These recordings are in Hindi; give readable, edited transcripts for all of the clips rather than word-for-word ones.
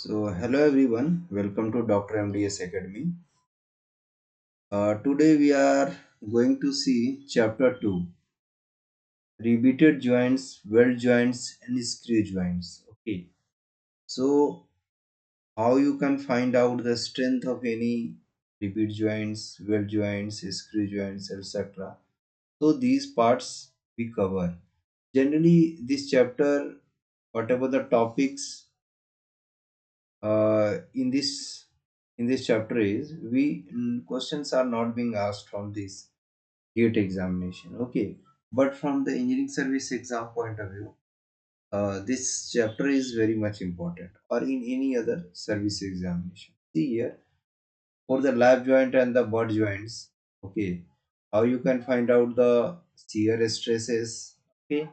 Hello everyone, welcome to Dr. MDS Academy. Today we are going to see chapter 2, repeated joints, weld joints and screw joints. Okay, so how you can find out the strength of any repeat joints, weld joints, screw joints, etc. So these parts we cover. Generally, this chapter, whatever the topics in this chapter is, questions are not being asked from this GATE examination, okay, but from the engineering service exam point of view, this chapter is very much important, or in any other service examination. See here, for the lap joint and the butt joints, okay, how you can find out the shear stresses, okay,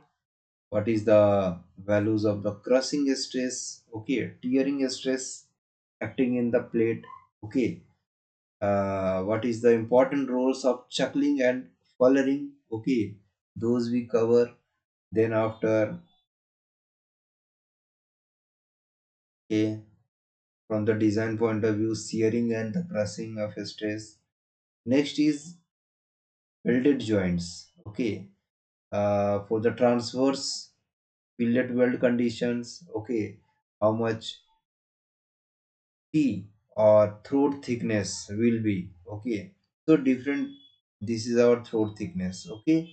what is the values of the crushing stress, okay, tearing stress acting in the plate, okay, what is the important roles of chuckling and furling, okay, those we cover. Then after, okay, from the design point of view, shearing and the crushing of stress. Next is welded joints, okay, for the transverse fillet weld conditions, okay, how much T or throat thickness will be, okay, so different, this is our throat thickness, okay,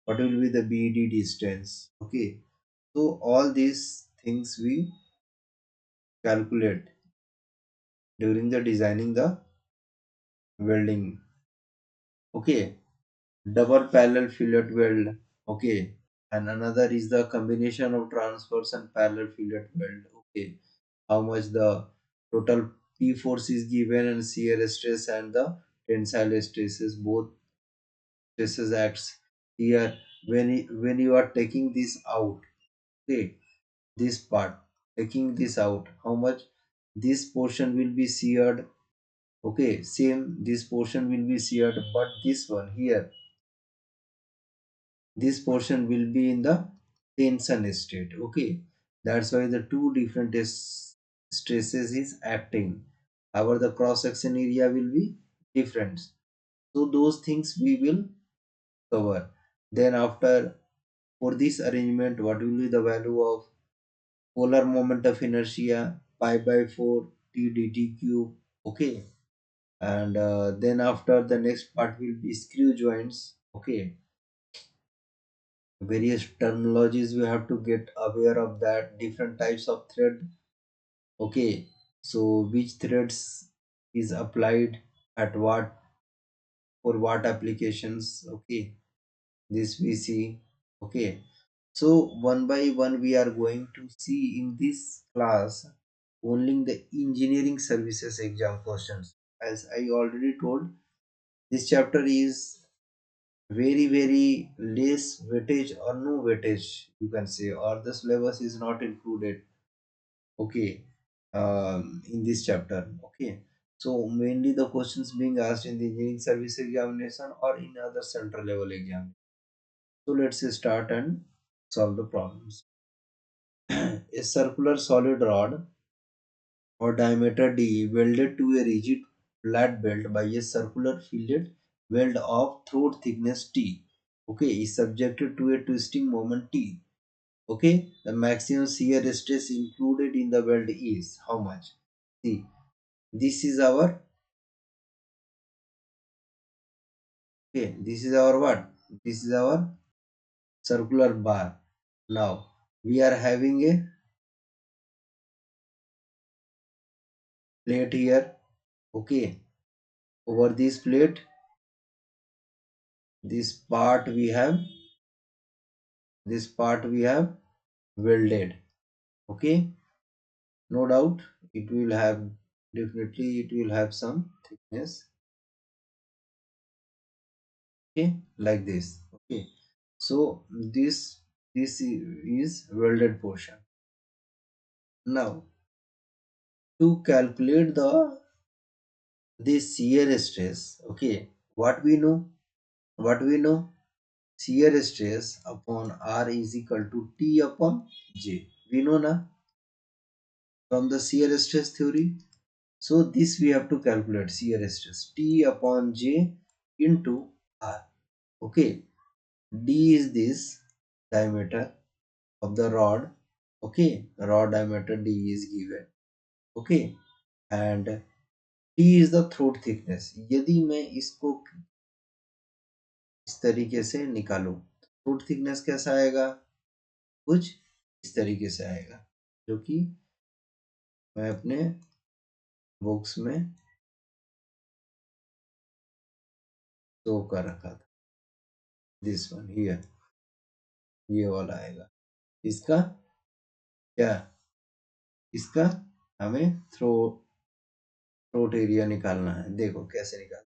what will be the BD distance, okay, so all these things we calculate during the designing the welding, okay, double parallel fillet weld, okay, and another is the combination of transverse and parallel fillet weld, okay, how much the total P force is given and shear stress and the tensile stresses, both stresses acts here when you are taking this out, okay, this part, taking this out, how much this portion will be sheared, okay, same this portion will be sheared, but this one here, this portion will be in the tension state, okay, that's why the two different stresses is acting, however the cross section area will be different, so those things we will cover. Then after, for this arrangement, what will be the value of polar moment of inertia, pi by 4 t dt cube, okay, and then after, the next part will be screw joints, okay, various terminologies we have to get aware of, that different types of thread, okay, so which threads is applied at what, for what applications, okay, this we see, okay, so one by one we are going to see in this class only the engineering services exam questions. As I already told, this chapter is very less weightage or no weightage, you can say, or the syllabus is not included, okay, in this chapter, okay, so mainly the questions being asked in the engineering service examination or in other central level exam. So let's start and solve the problems. A circular solid rod or diameter D welded to a rigid flat belt by a circular fillet weld of throat thickness T, okay, is subjected to a twisting moment T, okay, the maximum shear stress included in the weld is how much? See, this is our, okay, this is our what, this is our circular bar. Now we are having a plate here, okay, over this plate, this part we have, this part we have welded, okay, no doubt it will have, definitely it will have some thickness, okay, like this, okay, so this is welded portion. Now to calculate the this shear stress, okay, what we know, shear stress upon R is equal to T upon J, we know na, from the shear stress theory. So this we have to calculate shear stress T upon J into R. Okay, D is this diameter of the rod. Okay, rod diameter D is given. Okay, and T is the throat thickness. यदि मैं इसको इस तरीके से निकालूं, थ्रोट थिकनेस कैसा आएगा? कुछ इस तरीके से आएगा, जो कि मैं अपने बुक्स में शो कर रखा था। दिस वन हियर, ये वाला आएगा। इसका क्या, इसका हमें थ्रोट एरिया निकालना है। देखो कैसे निकाल,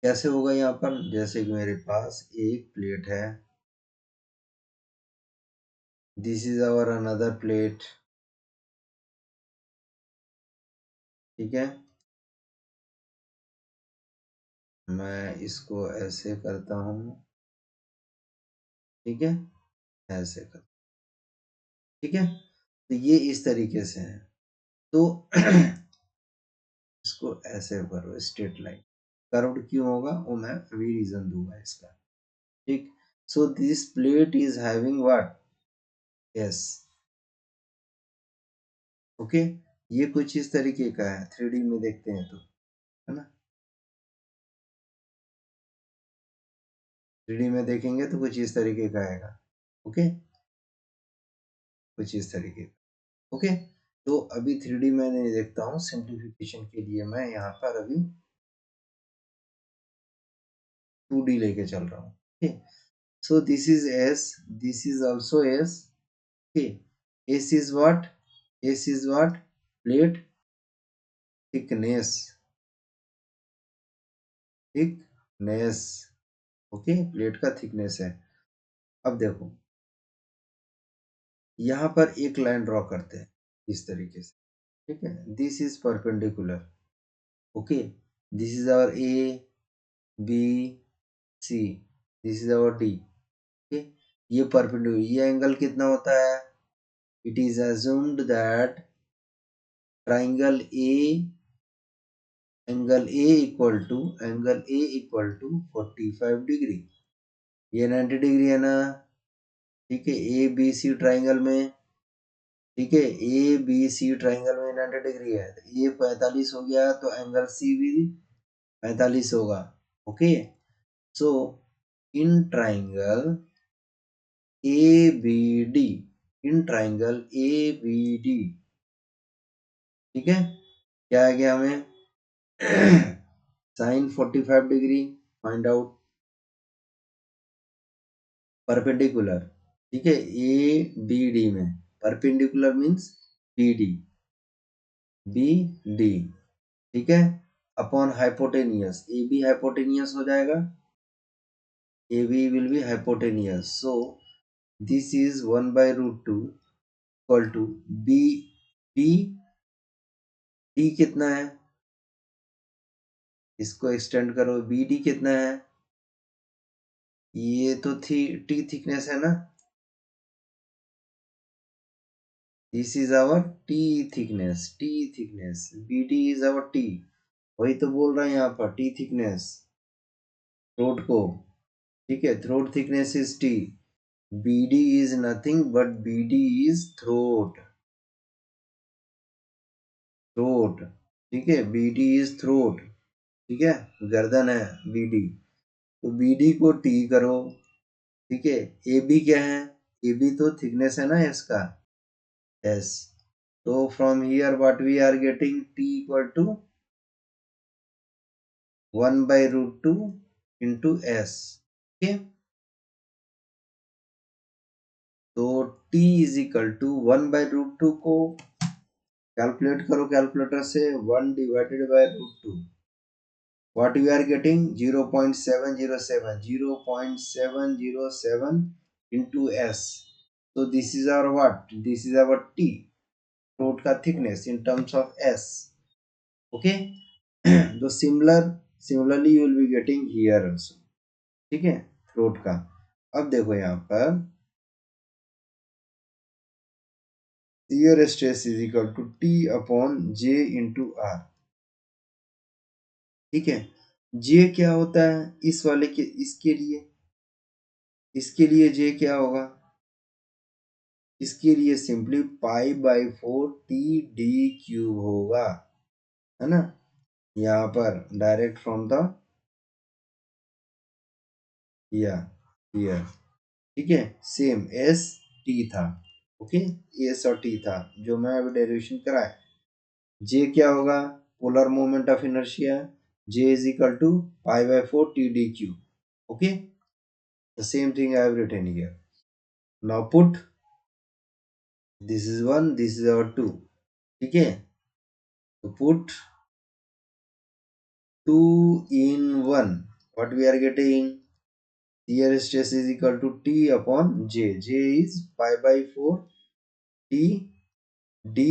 कैसे होगा यहाँ पर, जैसे कि मेरे पास एक प्लेट है, this is our another plate, ठीक है। मैं इसको ऐसे करता हूँ, ठीक है, ऐसे कर, ठीक है। तो ये इस तरीके से है, तो इसको ऐसे करो, स्ट्रेट लाइन। कर्व्ड क्यों होगा वो मैं अभी रीजन दूंगा इसका, ठीक। So this plate is having what, yes, okay. ये कुछ इस तरीके का है, 3D में देखते हैं तो, है ना, 3D में देखेंगे तो कुछ इस तरीके का आएगा। ओके, कुछ इस तरीके का। ओके, तो अभी 3D में नहीं देखता हूँ, सिंप्लीफिकेशन के लिए मैं यहाँ पर अभी 2D लेके चल रहा हूँ। Okay, so this is S, this is also S. Okay, S is what, S is what, plate thickness, thickness, okay, plate का थिकनेस है। अब देखो यहाँ पर एक लाइन ड्रॉ करते हैं इस तरीके से, ठीक है। This is perpendicular, okay, this is our A B C, this is our D, okay. ये परपेंडिकुलर, ये एंगल कितना होता है? It is assumed that triangle A, angle A equal to 45 degree, ये 90 डिग्री है ना, ठीक है। ए बी सी ट्राइंगल में, ठीक है, ए बी सी ट्राइंगल में 90 डिग्री है, तो ये 45 हो गया, तो एंगल सी भी 45 होगा। Okay, so in triangle A B D, in triangle A B D, ठीक है, क्या आ गया हमें? Sine 45 degree find out, perpendicular, ठीक है, ए बी डी में, perpendicular means B D, B D, ठीक है, upon hypotenuse, A B hypotenuse हो जाएगा, A B will be hypotenuse, so this is 1/√2 equal to B D, D कितना है, इसको एक्सटेंड करो, बी डी कितना है, ये तो थी टी थिकनेस है ना, this is our T thickness, B D is our T, वही तो बोल रहे हैं यहाँ पर, टी थिकनेस थ्रोट को, ठीक है, throat thickness is T, B D is nothing but B D is throat, throat, ठीक है, बी डी इज थ्रोट, ठीक है, गर्दन है बी डी, तो बी डी को टी करो, ठीक है। ए बी क्या है, ए बी तो थिकनेस है ना इसका, एस, तो from here what we are getting, T equal to 1/√2 into S, ठीक है। तो t इज इक्वल टू 1/√2 को कैलकुलेट करो कैलकुलेटर से, 1/√2, what we are getting 0.707, 0.707 into s, so this is our what, this is our t, throat का thickness in terms of s, okay. तो similarly you will be getting here also, ठीक है, throat का। अब देखो यहाँ पर shear stress is equal to T upon J into R. ठीक है, जे क्या होता है इस वाले के, इसके लिए जे क्या होगा, इसके लिए simply pi by 4 T D cube होगा, है ना। यहाँ पर डायरेक्ट फ्रॉम द या हियर। ठीक है, सेम एस टी था, ओके, एस और टी था जो मैं अभी डेरिवेशन कराया। जे क्या होगा, polar moment of inertia, J is equal to pi by 4 T D Q. Okay, the same thing I have written here. Now put this is one, this is our to. ठीक है, तो put 2 in 1, what we are getting, here stress is equal to t upon j, j is pi by 4 t d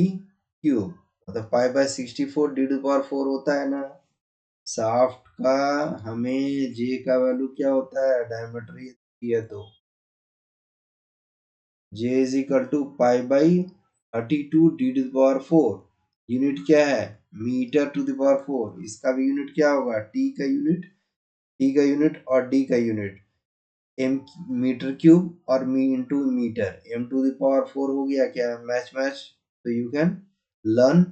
cube, मतलब pi by 64 D to power 4 होता है ना। शाफ्ट का हमें जे का वैल्यू क्या होता है, डायमीटर ये है तो J is equal to pi by 32 D to power 4। Unit क्या है, मीटर टू द पावर 4। इसका भी यूनिट क्या होगा, टी का यूनिट, टी का यूनिट और डी का यूनिट, एम मीटर क्यूब और मी into metre, M to the power 4 हो गया क्या, मैच मैच। तो यू कैन लर्न,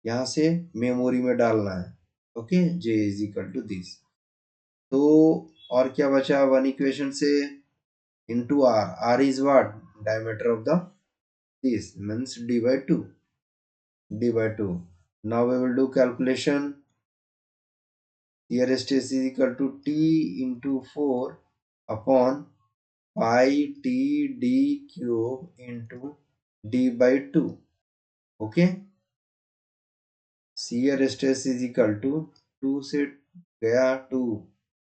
यहाँ से मेमोरी में डालना है। ओके, J is equal to this. तो और क्या बचा, वन इक्वेशन से into R, R is what, diameter of the this means D by two, D by two. Now we will do calculation, here stress is equal to t into 4 upon pi t d cube into d by 2। Okay, shear stress is equal to 2 से गया 2,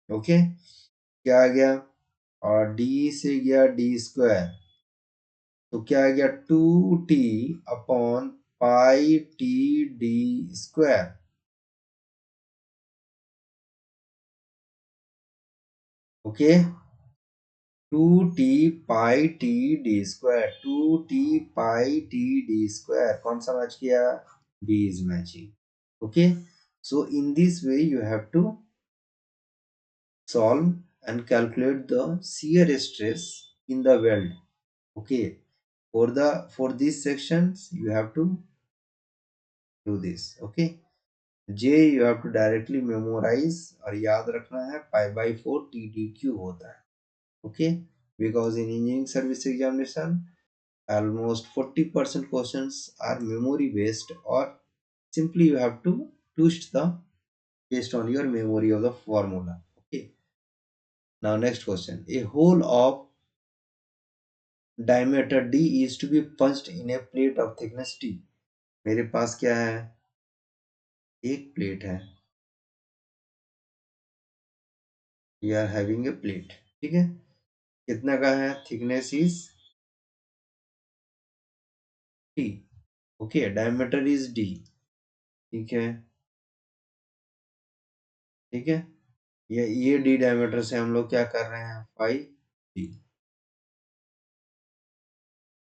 ओके, क्या आ गया, और d से गया d स्क्वायर, तो क्या आ गया 2t upon pi T D square. Okay, 2t pi T D square, 2t pi T D square, कौन सा मैच किया, b is matching। okay, so in this way you have to solve and calculate the shear stress in the weld। okay, for these sections you have to do this। okay, j you have to directly memorize और याद रखना है, पाई बाई 4 टी डी क्यू होता है। okay, because in engineering service examination almost 40% questions are memory based, or simply you have to twist the based on your memory of the formula। okay, now next question, a hole of diameter d is to be punched in a plate of thickness t। मेरे पास क्या है, एक प्लेट है, we are having a plate. ठीक है, कितना का है, thickness is T. Okay, diameter is D. ठीक है, ठीक है, ये डी डायमीटर से हम लोग क्या कर रहे हैं, 5 D.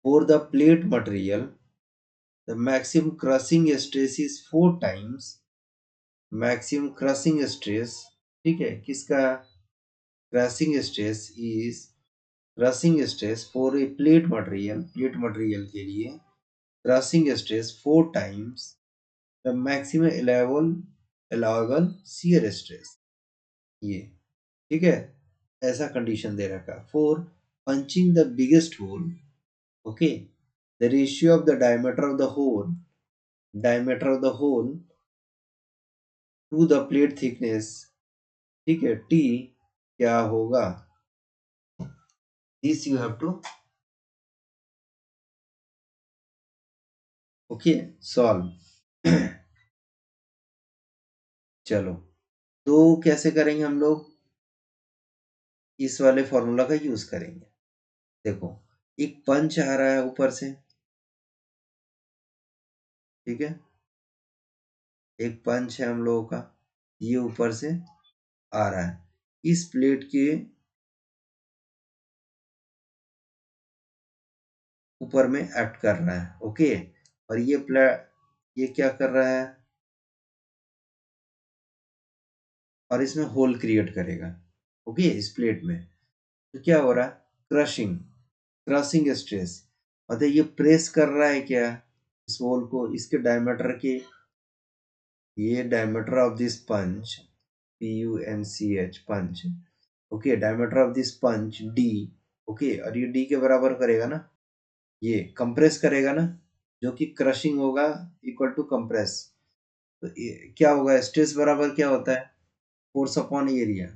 For the plate material, the maximum crushing stress is 4 times maximum crushing stress। ठीक है, किसका, crushing stress is, crushing stress for a plate material, plate material के लिए crushing stress 4 times the maximum allowable shear stress। ये ठीक है, ऐसा कंडीशन दे रखा, for punching the biggest hole. Okay, the ratio of the diameter of the hole to the plate thickness। ठीक है, t क्या होगा, this you have to okay solve. चलो, तो कैसे करेंगे हम लोग, इस वाले फॉर्मूला का यूज करेंगे। देखो, एक पंच आ रहा है ऊपर से, ठीक है, एक पंच है हम लोगों का, ये ऊपर से आ रहा है, इस प्लेट के ऊपर में एक्ट कर रहा है। ओके, और ये क्या कर रहा है, और इसमें होल क्रिएट करेगा। ओके, इस प्लेट में तो क्या हो रहा है, क्रशिंग, क्रशिंग स्ट्रेस, मतलब ये प्रेस कर रहा है क्या, इस होल को, इसके डायमीटर के, ये diameter of this punch, PUNCH punch. Okay, diameter of this punch D। ओके, और ये D के बराबर करेगा ना, ये कंप्रेस करेगा ना, जो कि क्रशिंग होगा इक्वल टू कंप्रेस। तो क्या होगा, स्ट्रेस बराबर क्या होता है, force upon area.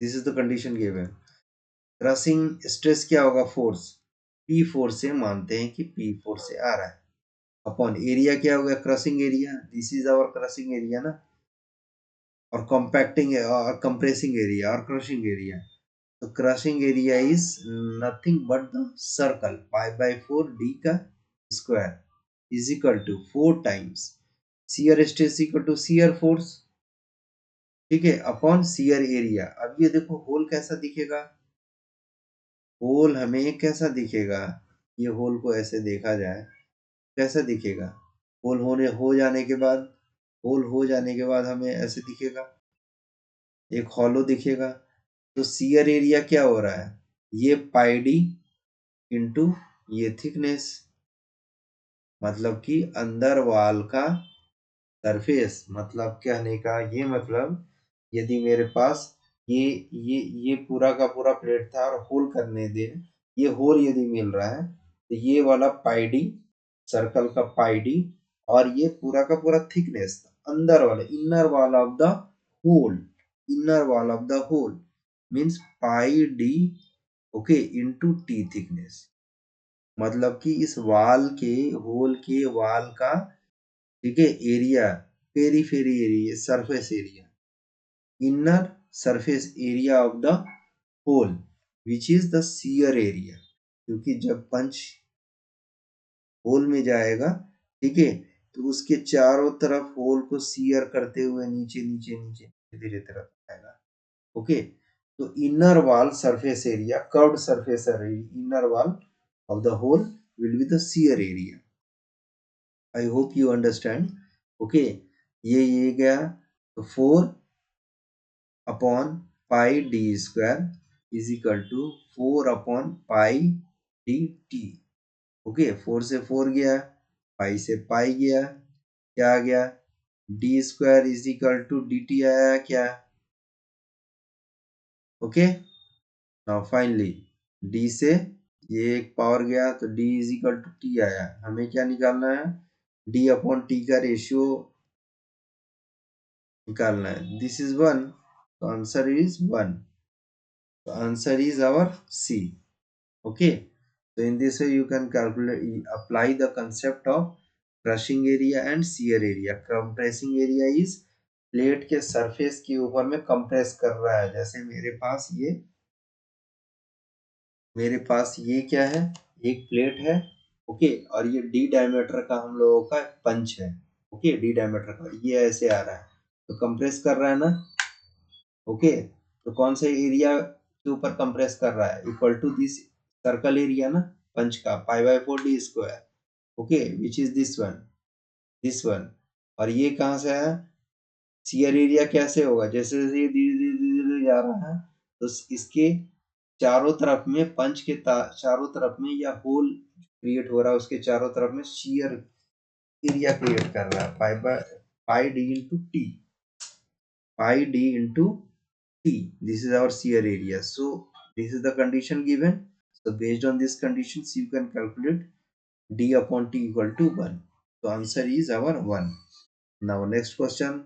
This is the condition given. Crushing stress क्या होगा, फोर्स, P4 से मानते हैं कि P4 से आ रहा है, अपॉन एरिया क्या होगा, crushing area, this is our crushing area ना, और कॉम्पैक्टिंग और कंप्रेसिंग एरिया और क्रशिंग एरिया। तो crushing area is nothing but the circle पाई/4 D का square is equal to 4 times shear stress equal to shear force, ठीक है, अपॉन शियर एरिया। अब ये देखो होल कैसा दिखेगा, होल हमें कैसा दिखेगा, ये होल को ऐसे देखा जाए कैसा दिखेगा, होल हो जाने के बाद हमें ऐसे दिखेगा, एक हॉलो दिखेगा। तो शियर एरिया क्या हो रहा है, ये पाई डी इंटू ये थिकनेस, मतलब कि अंदर वाल का सरफेस, मतलब कहने का ये मतलब, यदि मेरे पास ये ये पूरा का पूरा प्लेट था और होल करने दे, ये होल यदि मिल रहा है, तो ये वाला पाई डी, सर्कल का पाई डी, और ये पूरा का पूरा थिकनेस अंदर वाला, inner wall of the hole, inner wall of the hole means pi D, okay, into T thickness, मतलब कि इस वाल के, होल के वाल का, ठीक है, area, periphery area, surface area, inner surface area of the hole which is the shear area, क्योंकि जब पंच होल में जाएगा, ठीक है, तो उसके चारों तरफ होल को शियर करते हुए नीचे नीचे नीचे धीरे तरफ आएगा। ओके, तो inner wall surface area, curved surface area, inner wall of the hole will be the shear area. I hope you understand. Okay, ये गया, तो 4 upon pi D square is equal to 4 upon pi D T. Okay, 4 से 4 गया, पाई से पाई गया, क्या आ गया, D square is equal to D T आया क्या। ओके, नाउ फाइनली डी से ये एक पावर गया, तो D is equal to T आया, हमें क्या निकालना है, डी अपॉन टी का रेशियो निकालना है, दिस इज 1, तो आंसर इज 1, तो answer is our C. Okay, so in this way you can calculate, apply the concept of crushing area and shear area। compressing area is plate के सरफेस के ऊपर में कंप्रेस कर रहा है, जैसे मेरे पास ये क्या है, एक प्लेट है, ओके, और ये डी डायमीटर का हम लोगों का पंच है, ओके, डी डायमीटर का, ये ऐसे आ रहा है, तो कंप्रेस कर रहा है ना, ओके, तो कौन से एरिया के ऊपर कंप्रेस कर रहा है, equal to this circle area ना, पंच का पाई/4 D square, okay, which is this one, और ये कहाँ से है, शियर एरिया कैसे होगा, जैसे जैसे ये धीरे धीरे धीरे धीरे जा रहा है, तो इसके चारों तरफ में, पंच के चारों तरफ में, या होल क्रिएट हो रहा है उसके चारों तरफ में शियर एरिया क्रिएट कर रहा है, pi D into T, pi D into T. This is our shear area. So this is the condition given. So based on these conditions, you can calculate D upon T equal to 1. So answer is our 1. Now next question.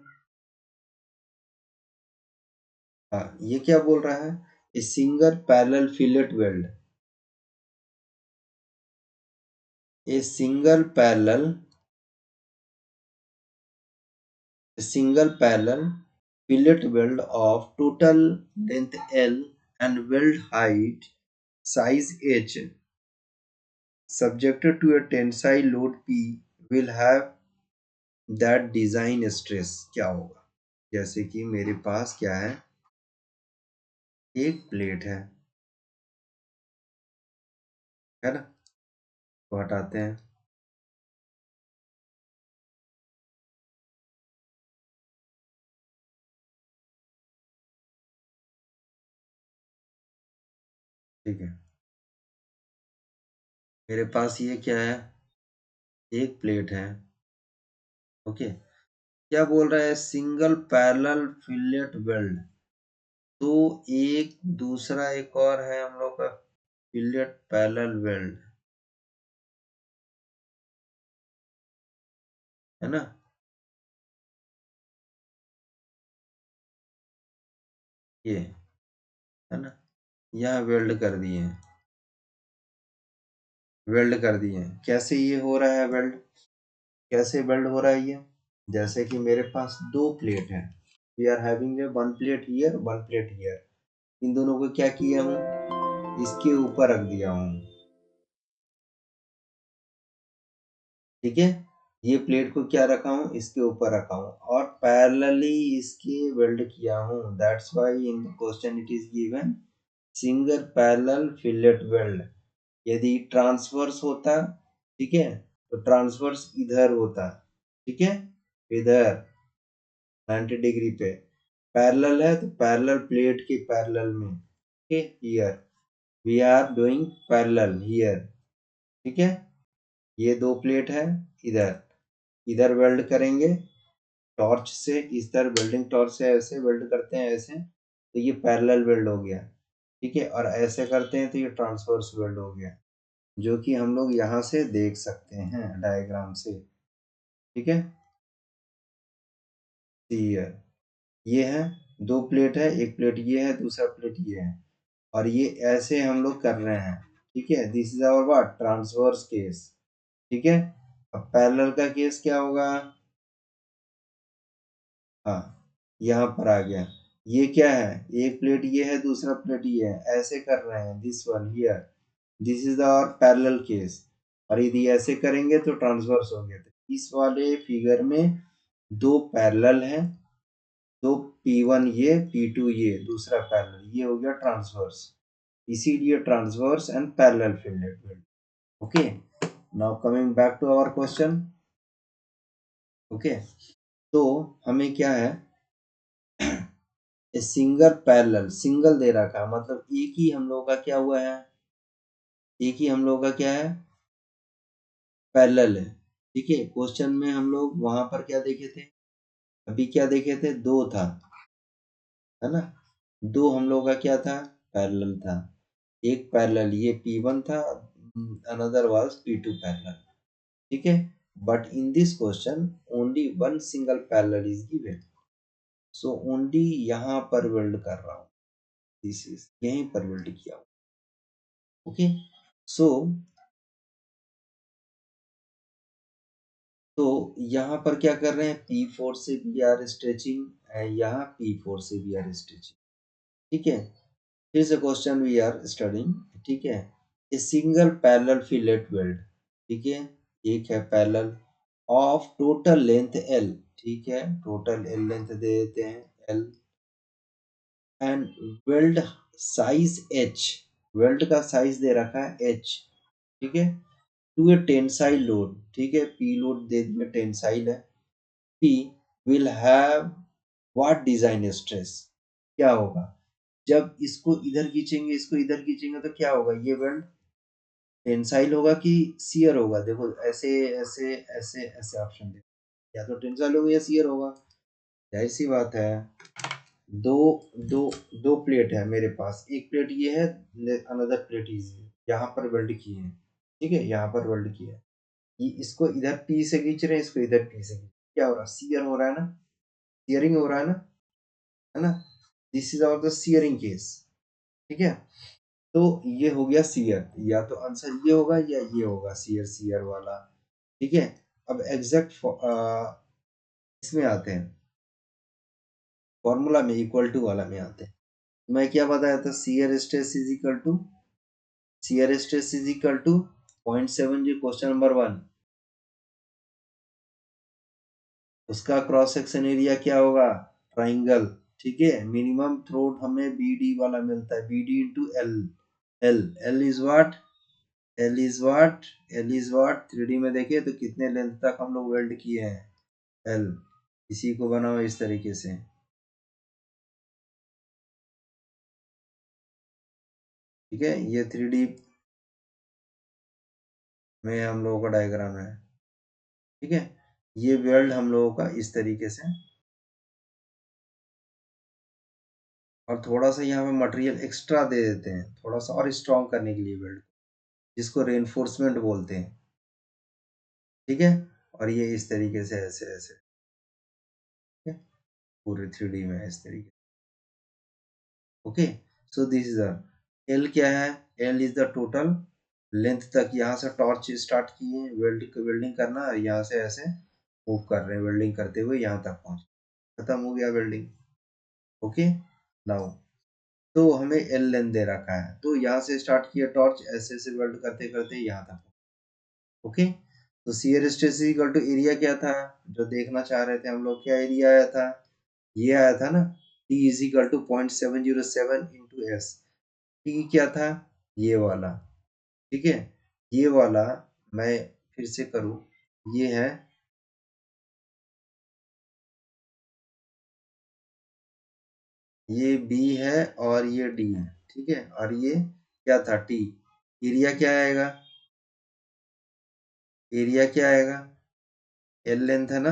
ये क्या बोल रहा है? A single parallel fillet weld. A single parallel fillet weld of total length L and weld height size H subjected to a tensile load P will have that design stress क्या होगा, जैसे कि मेरे पास क्या है, एक प्लेट है, है ना। तो हटाते हैं। ठीक है, मेरे पास ये क्या है, एक प्लेट है। ओके, क्या बोल रहा है, सिंगल पैरेलल फिलेट वेल्ड। तो एक दूसरा एक और है हम लोग का फिलेट पैरेलल वेल्ड, है ना। ये है ना, यहाँ वेल्ड कर दिए, वेल्ड कर दिए। कैसे ये हो रहा है वेल्ड, कैसे वेल्ड हो रहा है ये, जैसे कि मेरे पास दो प्लेट है, we are having a one plate here, one plate here. इन दोनों को क्या किया हूँ, इसके ऊपर रख दिया हूँ। ठीक है, ये प्लेट को क्या रखा हूँ, इसके ऊपर रखा हूँ और पैरेलली इसके वेल्ड किया हूँ। That's why in the question it is given single parallel fillet weld. यदि ट्रांसवर्स होता, ठीक है, तो ट्रांसवर्स इधर होता, ठीक है, इधर 90 डिग्री पे। पैरेलल है तो पैरेलल प्लेट के पैरेलल में, okay, here we are doing parallel here. ठीक है, ये दो प्लेट है, इधर, इधर वेल्ड करेंगे टॉर्च से, इस तरह वेल्डिंग टॉर्च से ऐसे वेल्ड करते हैं ऐसे, तो ये पैरेलल वेल्ड हो गया। ठीक है, और ऐसे करते हैं तो ये ट्रांसवर्स वेल्ड हो गया, जो कि हम लोग यहाँ से देख सकते हैं डायग्राम से। ठीक है, क्लियर, ये है, दो प्लेट है, एक प्लेट ये है, दूसरा प्लेट ये है, और ये ऐसे हम लोग कर रहे हैं। ठीक है, this is our what, transverse case. ठीक है, अब पैरेलल का केस क्या होगा, हाँ, यहाँ पर आ गया। ये क्या है, एक प्लेट ये है, दूसरा प्लेट ये है, ऐसे कर रहे हैं, this one here, this is our parallel case. और यदि ऐसे करेंगे तो ट्रांसवर्स हो गया। तो इस वाले फिगर में दो पैरेलल हैं, दो P1 ये, P2 ये, दूसरा पैरेलल, ये हो गया ट्रांसवर्स। इसीलिए transverse and parallel fillet weld. Okay, now coming back to our question. Okay, तो हमें क्या है, सिंगल पैरेलल, सिंगल दे रखा है, मतलब एक ही हम लोगों का क्या हुआ है, एक ही हम लोगों का क्या है, पैरेलल है। ठीक है, क्वेश्चन में हम लोग वहां पर क्या देखे थे, अभी क्या देखे थे, दो था, है ना, दो हम लोगों का क्या था, पैरेलल था। एक पैरेलल ये P1 था, अनदर वाज P2 पैरेलल। ठीक है, but in this question only one single parallel is given, so only यहाँ पर वेल्ड कर रहा हूँ, दिस इज यहीं पर वेल्ड किया हूँ। ओके, सो तो यहाँ पर क्या कर रहे हैं, P4 से भी आर स्ट्रेचिंग, यहाँ P4 से भी आर स्ट्रेचिंग। ठीक है, फिर से क्वेश्चन वी आर स्टडिंग। ठीक है, a single parallel fillet weld, ठीक है, एक है parallel of total length L, ठीक है, टोटल L लेंथ दे देते हैं L, and weld size H, weld का साइज दे रखा है H। ठीक है, टू ए टेंसाइल लोड, ठीक है, P लोड दे दिया, टेंसाइल है, P will have what design stress, क्या होगा, जब इसको इधर खींचेंगे, इसको इधर खींचेंगे तो क्या होगा, ये वेल्ड टेंसाइल होगा कि शियर होगा, देखो ऐसे ऐसे ऐसे ऐसे ऑप्शन दे, या तो टेंसाइल होगा या शियर होगा, जाहिर सी बात है। दो दो दो प्लेट है मेरे पास, एक प्लेट ये है, अनदर प्लेट इज यहाँ पर वेल्ड की है। ठीक है, यहाँ पर वेल्ड की है, ये इसको इधर पी से खींच रहे हैं, इसको इधर पी से खींच, क्या हो रहा है, शियर हो रहा है ना, शियरिंग हो रहा है ना, this is our the shearing case. ठीक है, तो ये हो गया शियर, या तो आंसर ये होगा या ये होगा, शियर शियर वाला। ठीक है, अब एग्जैक्ट इसमें आते हैं, फॉर्मूला में इक्वल टू वाला में आते हैं। मैं क्या बताया था, shear stress is equal to 0.7 जी, क्वेश्चन नंबर 1, उसका क्रॉस सेक्शन एरिया क्या होगा, ट्राइंगल। ठीक है, मिनिमम थ्रोट हमें बी डी वाला मिलता है, B D into L, L L is what, L is what 3D में देखिए तो कितने लेंथ तक हम लोग वेल्ड किए हैं। एल, इसी को बनाओ इस तरीके से। ठीक है, ये 3D में हम लोगों का डायग्राम है। ठीक है, ये वेल्ड हम लोगों का इस तरीके से, और थोड़ा सा यहाँ पे मटेरियल एक्स्ट्रा दे देते हैं थोड़ा सा और स्ट्रॉन्ग करने के लिए वेल्ड, जिसको रेनफोर्समेंट बोलते हैं। ठीक है, और ये इस तरीके से ऐसे ऐसे, ठीक है, पूरे 3D में इस तरीके। Okay, so this is the L क्या है, L is the total length तक यहाँ से टॉर्च स्टार्ट किए वेल्डिंग करना, और यहाँ से ऐसे मूव कर रहे हैं वेल्डिंग करते हुए यहाँ तक पहुँच, खत्म हो गया वेल्डिंग। ओके, नाउ तो हमें एल लेंथ दे रखा है, तो यहाँ से स्टार्ट किया टॉर्च, ऐसे ऐसे वेल्ड करते करते यहाँ तक। ओके, तो shear stress equal to area क्या था, जो देखना चाह रहे थे हम लोग, क्या एरिया आया था, ये आया था ना, T is equal to 0.707 into S. T क्या था, ये वाला। ठीक है, ये वाला मैं फिर से करूँ, ये है, ये बी है और ये डी है। ठीक है, और ये क्या था, टी। एरिया क्या आएगा, एरिया क्या आएगा, एल लेंथ है ना,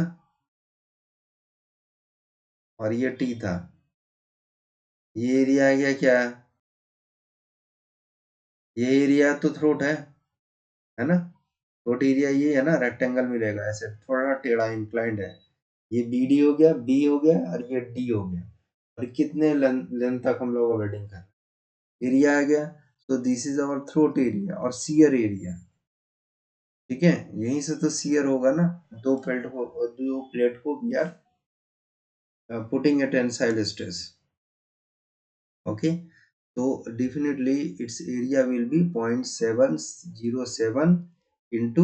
और ये टी था, ये एरिया आ गया क्या, ये एरिया तो थ्रोट है ना, थ्रोट एरिया ये है ना, रेक्टेंगल मिलेगा ऐसे थोड़ा टेढ़ा इंक्लाइंड है। ये बी डी हो गया, बी हो गया, और ये डी हो गया, और कितने लेंथ तक हम लोग वेल्डिंग कर, एरिया आ गया। तो this is our throat area और सीयर एरिया। ठीक है, यहीं से तो सीयर होगा ना, दो प्लेट को we are putting a tensile stress. Okay, तो definitely its area will be 0.707 into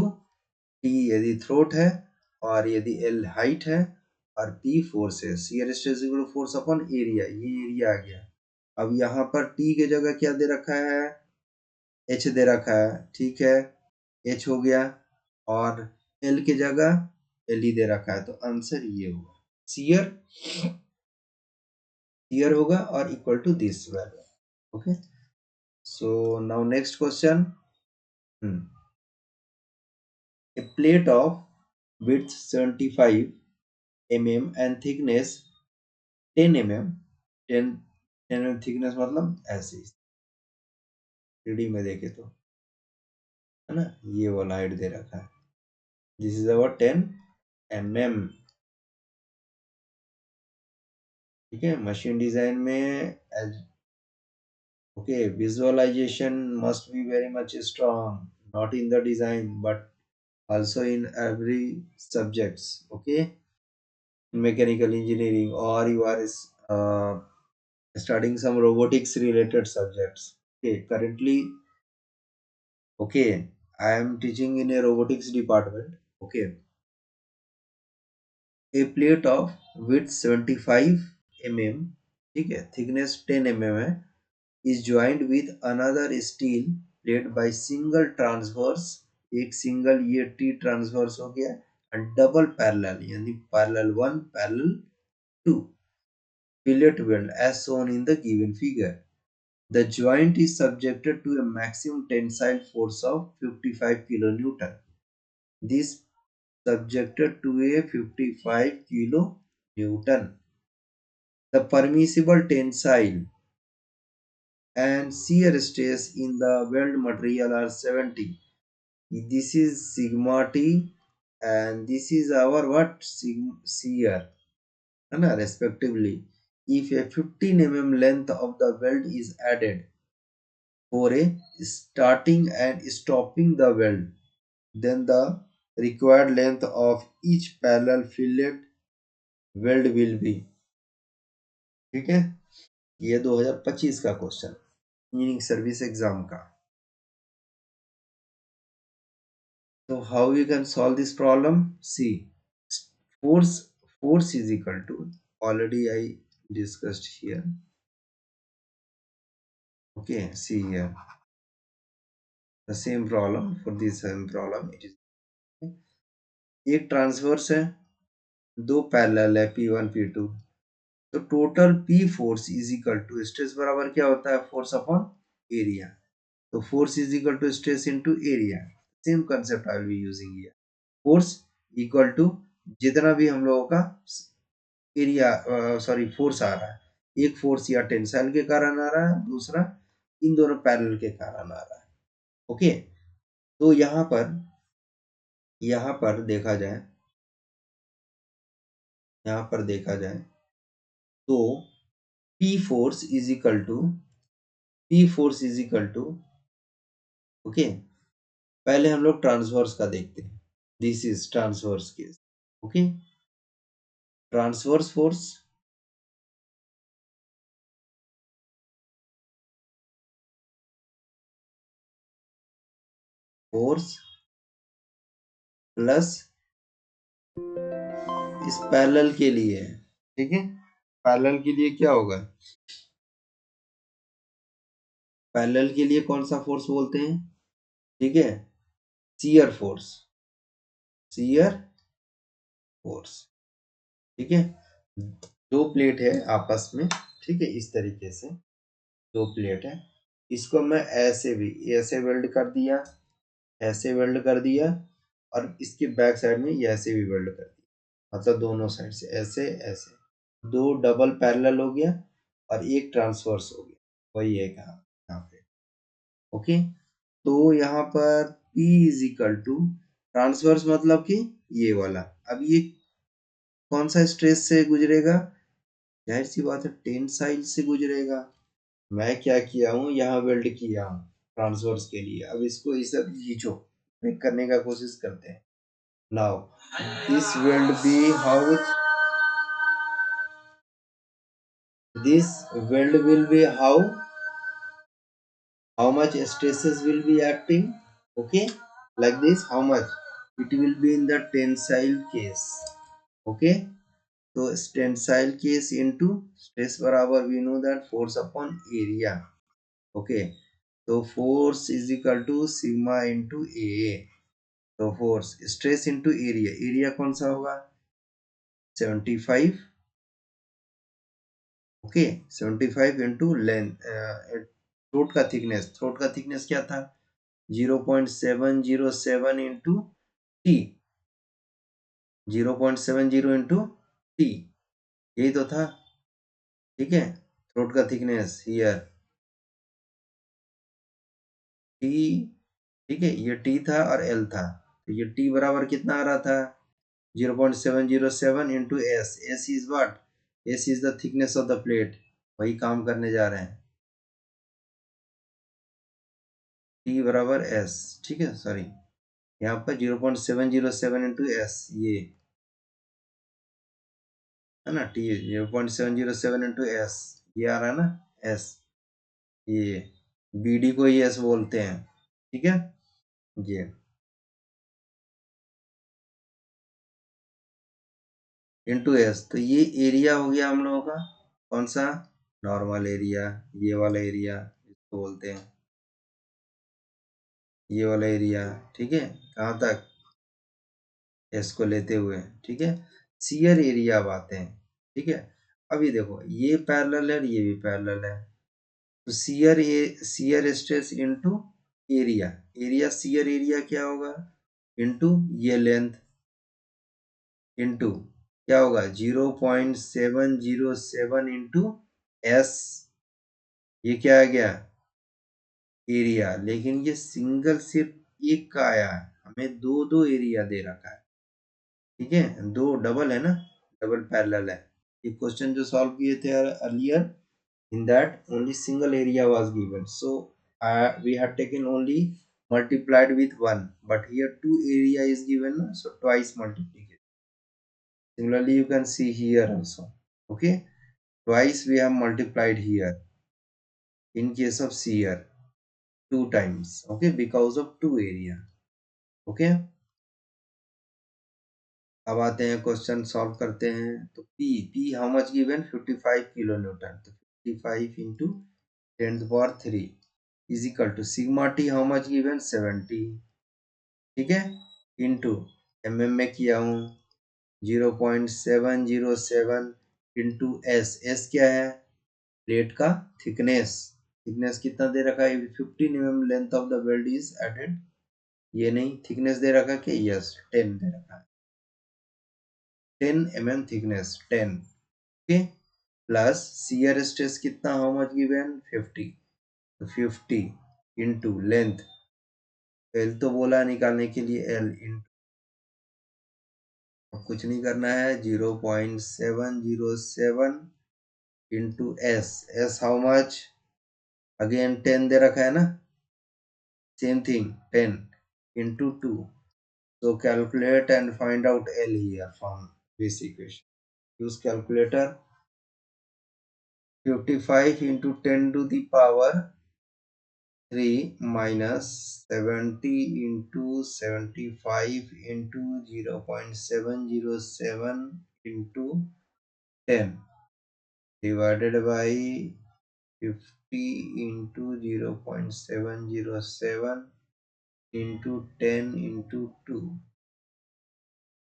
T यदि थ्रोट है, और यदि एल हाइट है, और पी फोर्स है, shear stress equal to force upon area, ये एरिया आ गया। अब यहाँ पर टी की जगह क्या दे रखा है, एच दे रखा है। ठीक है, एच हो गया, और एल की जगह एल ही दे रखा है, तो आंसर ये होगा, शियर, शियर होगा और equal to this value. Okay, so now next question. A plate of width 75 mm and thickness 10 mm, 10 mm thickness मतलब ऐसे 3D में देखे तो, है ना, ये वाला हाइट दे रखा है, दिस इज अवर 10 mm। ठीक है, मशीन डिजाइन में okay, visualization must be very much strong, not in the design but also in every subjects. Okay, mechanical engineering, or you are uh, studying some robotics related subjects. Okay, currently, okay, I am teaching in a robotics department. Okay, a plate of width 75 mm, ठीक है, thickness 10 mm है, is joined with another steel plate by single transverse, एक सिंगल ये टी ट्रांसवर्स हो गया, एंड डबल पैरेलल यानी parallel 1 parallel 2 fillet weld as shown in the given figure. The joint is subjected to a maximum tensile force of 55 kilonewton. This subjected to a 55 kilonewton. The permissible tensile and shear stress in the weld material are 70. This is sigma t, and this is our what, shear, respectively. If a 15 mm length of the weld is added for a starting and stopping the weld, then the required length of each parallel fillet weld will be। ठीक है, ये 2025 का क्वेश्चन, इंजीनियरिंग सर्विस एग्जाम का। तो how you can solve this problem, see, force, force is equal to, already I discussed here. Okay, see here, the same problem, for this same problem it is एक ट्रांसवर्स है, दो पैरेलल है P1 P2, तो total P force is equal to stress बराबर क्या होता है, फोर्स अपॉन एरिया। तो force is equal to stress into area, same concept I will be using here. Force equal to जितना भी हम लोगों का एरिया, सॉरी फोर्स आ रहा है, एक फोर्स या टेंसाइल के कारण आ रहा है, दूसरा इन दोनों पैरेलल के कारण आ रहा है। ओके, तो यहाँ पर देखा जाए, यहाँ पर देखा जाए तो P force is equal to okay, पहले हम लोग ट्रांसवर्स का देखते हैं। This is transverse case. Okay, transverse force plus इस पैरेलल के लिए है, ठीक है। पैरेलल के लिए क्या होगा, पैरेलल के लिए कौन सा फोर्स बोलते हैं, ठीक है, शियर फोर्स, ठीक है। दो प्लेट है आपस में, ठीक है, इस तरीके से दो प्लेट है, इसको मैं ऐसे वेल्ड कर दिया, ऐसे वेल्ड कर दिया, और इसके बैक साइड में ये ऐसे भी वेल्ड कर दिया, मतलब दोनों साइड से ऐसे ऐसे, दो डबल पैरेलल हो गया और एक ट्रांसवर्स हो गया, वही है यहाँ पे। ओके, तो यहाँ पर P is equal to transverse मतलब कि ये वाला, अब ये कौन सा स्ट्रेस से गुजरेगा, जाहिर सी बात है टेंसाइल से गुजरेगा। मैं क्या किया हूँ, यहाँ वेल्ड किया हूँ ट्रांसवर्स के लिए, अब इसको इस खींचो, ब्रेक करने का कोशिश करते हैं। Now this weld be how, this weld will be how much stresses will be acting, okay, like this, how much it will be in the tensile case, okay। तो टेंसाइल केस इनटू स्ट्रेस बराबर we know that force upon area, okay. तो force is equal to sigma into A, तो force stress into area, area कौन सा होगा 75, ओके, 75 इंटू लेंथ, थ्रोट का थिकनेस क्या था 0.707 इंटू टी, 0.70 इंटू टी, यही तो था, ठीक है। थ्रोट का थिकनेस हियर टी, ठीक है, ये टी था और एल था, तो ये टी बराबर कितना आ रहा था 0.707 into S, S is what, S is the thickness of the plate, वही काम करने जा रहे हैं, टी बराबर एस, ठीक है, सॉरी यहाँ पर 0.707 इंटू एस, ये है ना, टी 0.707 इंटू एस, ये आ रहा है ना एस, ये बी डी को ही एस बोलते हैं, ठीक है, ये इंटू एस, तो ये एरिया हो गया हम लोगों का कौन सा, नॉर्मल एरिया, ये वाला एरिया इसको बोलते हैं, ये वाला एरिया, ठीक है, कहाँ तक एस को लेते हुए, ठीक है। शियर एरिया अब आते हैं, ठीक है। अभी देखो ये पैरेलल है और ये भी पैरेलल है, तो shear stress into area, area shear area क्या होगा इनटू ये लेंथ, इनटू क्या होगा 0.707 इंटू एस, ये क्या आ गया एरिया, लेकिन ये सिंगल सिर्फ एक का आया है, हमें दो दो एरिया दे रखा है, ठीक है, दो डबल है ना, डबल पैरेलल है। ये क्वेश्चन जो सॉल्व किए थे earlier, in that only single area was given, so we have taken only multiplied with one, but here two area is given, so twice multiplication. Similarly you can see here also, okay, twice we have multiplied here in case of shear, two times, okay, because of two area, okay। अब आते हैं क्वेश्चन सॉल्व करते हैं, तो P how much given 55 kilo newton, तो 55 into 10 power 3, is equal to sigma T how much given 70, ठीक है, इंटू में किया हूँ 0.707 इंटू एस क्या है, प्लेट का थिकनेस, थिकनेस कितना दे रखा है 15 length of the weld is added, ये नहीं थिकनेस दे रखा कि यस 10 दे रखा है, 10 thickness 10, okay, plus shear stress कितना हाउ मच गिवन 50, तो 50 इंटू लेंथ, एल तो बोला निकालने के लिए एल इंटू, कुछ नहीं करना है 0.707 into S, S how much again 10 दे रखा है ना, same thing 10 into 2, so calculate and find out L here from this equation. Use calculator, 55 into 10 to the power 3 minus 70 into 75 into 0.707 into 10 divided by 50 into 0.707 into 10 into 2.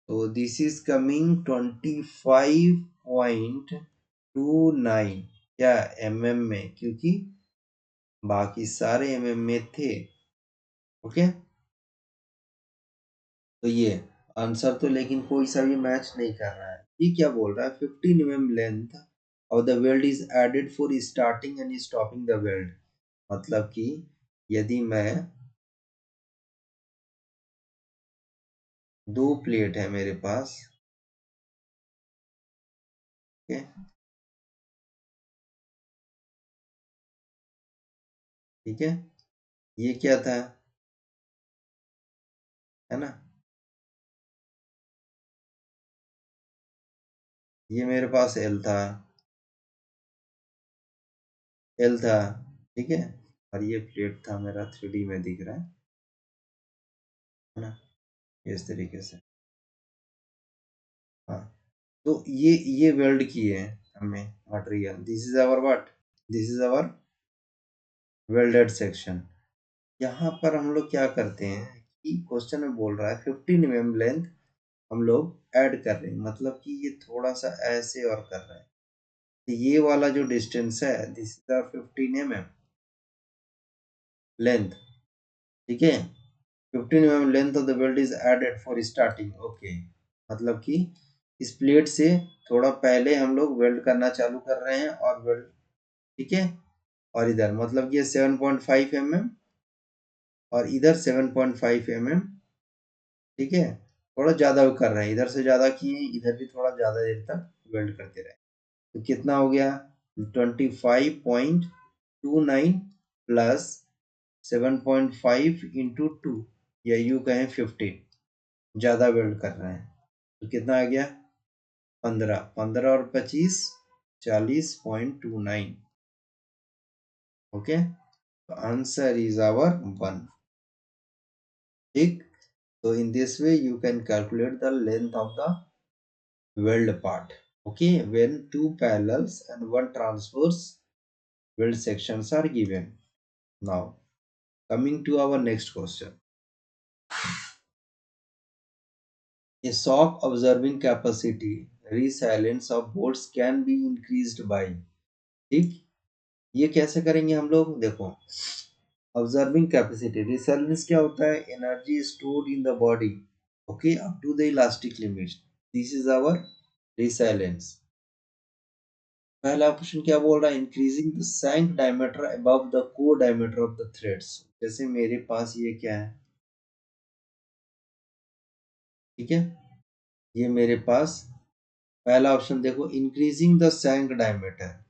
So this is coming 25.29, क्या में, क्योंकि बाकी सारे में थे, ओके, तो ये आंसर तो लेकिन कोई सा भी मैच नहीं कर रहा है। ये क्या बोल रहा है 15 length of the weld is added for starting and stopping the weld, मतलब कि यदि मैं दो प्लेट है मेरे पास, ओके, ठीक है, ये क्या था, है ना, ये मेरे पास एल था, एल था, ठीक है, और ये प्लेट था मेरा 3D में दिख रहा है ना, इस तरीके से, हाँ, तो ये वेल्ड किए हैं हमें material, this is our what, this is our welded section. यहाँ पर हम लोग क्या करते हैं कि क्वेश्चन में बोल रहा है 15 लेंथ हम लोग ऐड कर रहे हैं, मतलब कि ये थोड़ा सा ऐसे और कर रहे हैं, तो ये वाला जो डिस्टेंस है दिस इज आवर 15 लेंथ, ठीक है, 15 length of the weld is added for starting, okay, मतलब कि इस प्लेट से थोड़ा पहले हम लोग वेल्ड करना चालू कर रहे हैं और वेल्ड, ठीक है, और इधर मतलब ये 7.5 और इधर 7.5 ठीक है, थोड़ा ज्यादा कर रहे हैं, इधर से ज्यादा किए, इधर भी थोड़ा ज्यादा देर तक वेल्ड करते रहे, तो कितना हो गया 25.29 प्लस 7.5 इंटू 2 या यू कहें 15, ज्यादा वेल्ड कर रहे हैं, तो कितना आ गया 15, 15 और 25 40.29, ओके, तो आंसर इज आवर 1, ठीक, so in this way you can calculate the length of the weld part, okay, when two parallels and one transverse weld sections are given. Now coming to our next question, a shock absorbing capacity resilience of bolts can be increased by, ठीक, ये कैसे करेंगे हम लोग, देखो ऑब्जर्विंग कैपेसिटी, रिसल्वेंस क्या होता है, energy stored in the body, okay, up to the elastic limit, this is our resilience. पहला क्वेश्चन क्या बोल रहा है, increasing the shank diameter above the core diameter of the threads, जैसे मेरे पास ये क्या है, ठीक है, ये मेरे पास पहला ऑप्शन देखो, increasing the shank diameter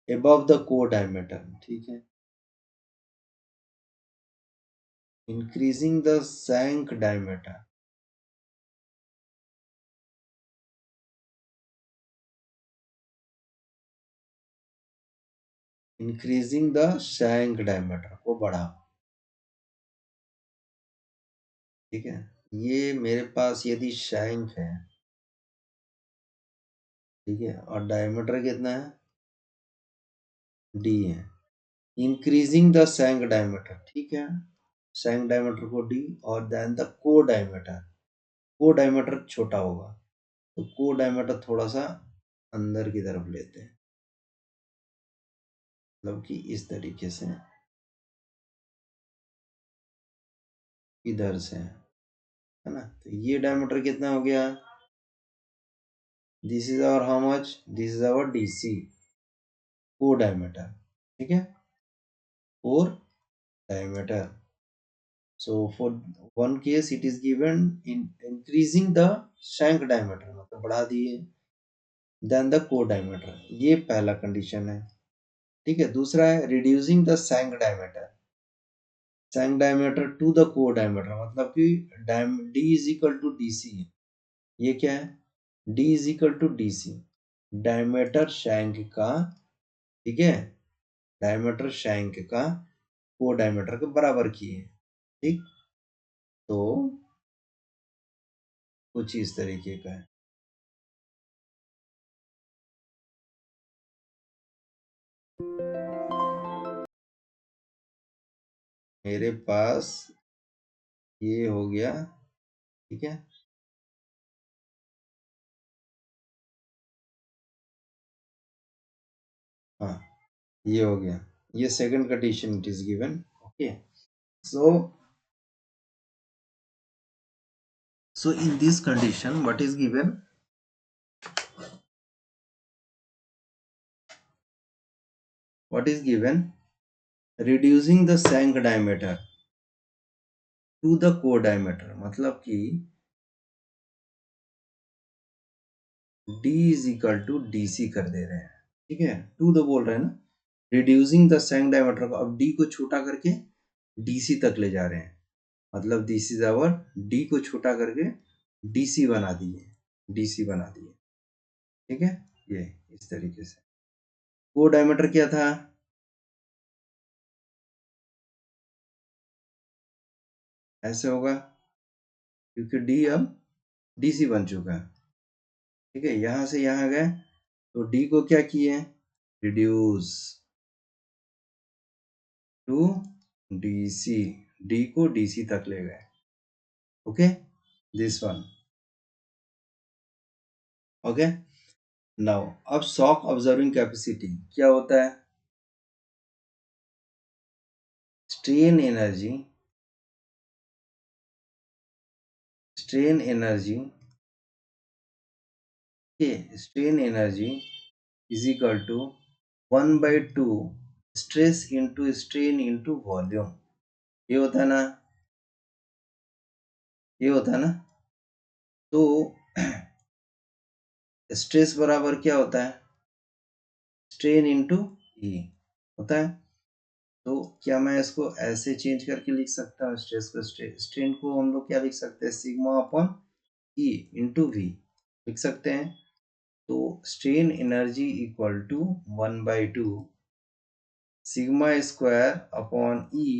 above the core diameter, ठीक है, increasing the shank diameter, increasing the shank diameter को बढ़ाओ, ठीक है, ये मेरे पास यदि शैंक है, ठीक है, और डायमीटर कितना है डी है, इंक्रीजिंग द सैंक डायमीटर, ठीक है, सैंक डायमीटर को डी, और देन द को डायमीटर छोटा होगा, तो को डायमीटर थोड़ा सा अंदर की तरफ लेते हैं, मतलब कि इस तरीके से, इधर से, है ना। तो ये डायमीटर कितना हो गया, this is our how much, this is our DC, को डायमीटर, ठीक है, core diameter. So for one case it is given in increasing the shank diameter, मतलब बढ़ा दिए, देन द कोर डायमीटर, ये पहला कंडीशन है, ठीक है। दूसरा है reducing the shank diameter to the core diameter, मतलब कि D is equal to D C, ये क्या है, D is equal to D C, diameter shank का, ठीक है, डायमीटर शैंक का कोर डायमीटर के बराबर किए, ठीक। तो कुछ इस तरीके का है। मेरे पास ये हो गया, ठीक है, हाँ, ये हो गया, ये second condition it is given, okay. So so in this condition what is given, what is given, reducing the shank diameter to the core diameter, मतलब कि d is equal to dc कर दे रहे हैं, ठीक है, टू द बोल रहे हैं ना, रिड्यूसिंग द shank diameter को अब d को छोटा करके dc तक ले जा रहे हैं, मतलब दिस इज आवर, डी को छोटा करके डीसी बना दिए, डीसी बना दिए, ठीक है, ये इस तरीके से। को डायमीटर क्या था, ऐसे होगा, क्योंकि डी अब डीसी बन चुका है, ठीक है, यहां से यहां गए, तो डी को क्या किए, रिड्यूस टू डीसी, डी को डीसी तक ले गए, okay, this one, okay. Now अब शॉक ऑब्जर्विंग कैपेसिटी क्या होता है, strain energy, strain energy, strain energy is equal to 1/2 stress into strain into volume, ये होता है ना, ये होता है ना। तो स्ट्रेस बराबर क्या होता है, स्ट्रेन इंटू ई होता है। तो क्या मैं इसको ऐसे चेंज करके लिख सकता हूँ, स्ट्रेस को, स्ट्रेन को हम लोग क्या लिख सकते हैं, sigma upon E into V लिख सकते हैं। तो strain energy equal to 1/2 sigma square upon E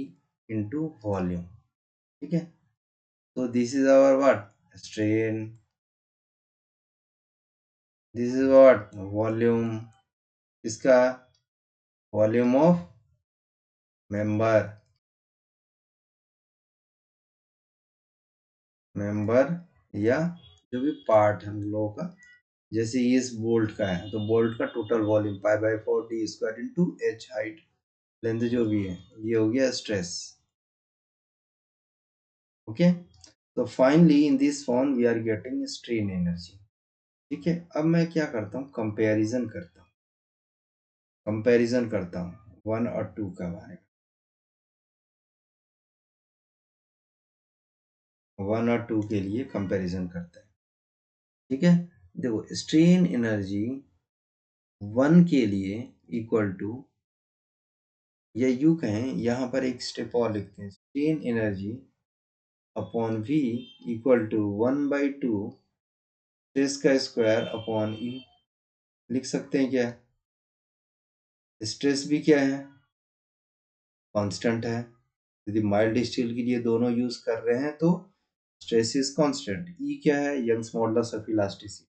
into volume, ठीक है। तो this is our what, strain, this is what, volume, इसका वॉल्यूम ऑफ मेंबर, मेंबर या जो भी पार्ट हम लोगों का, जैसे ये इस बोल्ट का है, तो बोल्ट का total volume π/4 D square into H height length जो भी है, ये हो गया स्ट्रेस, ओके। तो finally in this form we are getting strain energy, ठीक है। अब मैं क्या करता हूँ, कंपैरिजन करता हूँ, कंपैरिजन करता हूँ वन और टू का बारे में, वन और टू के लिए कंपैरिजन करते हैं, ठीक है। देखो स्ट्रेन एनर्जी वन के लिए इक्वल टू, या यू कहें, यहाँ पर एक स्टेप और लिखते हैं, strain energy upon V equal to 1/2 stress का स्क्वायर अपॉन ई, लिख सकते हैं क्या, स्ट्रेस भी क्या है, कांस्टेंट है, यदि माइल्ड स्टील के लिए दोनों यूज कर रहे हैं तो स्ट्रेस इज कांस्टेंट, ई क्या है, Young's modulus of elasticity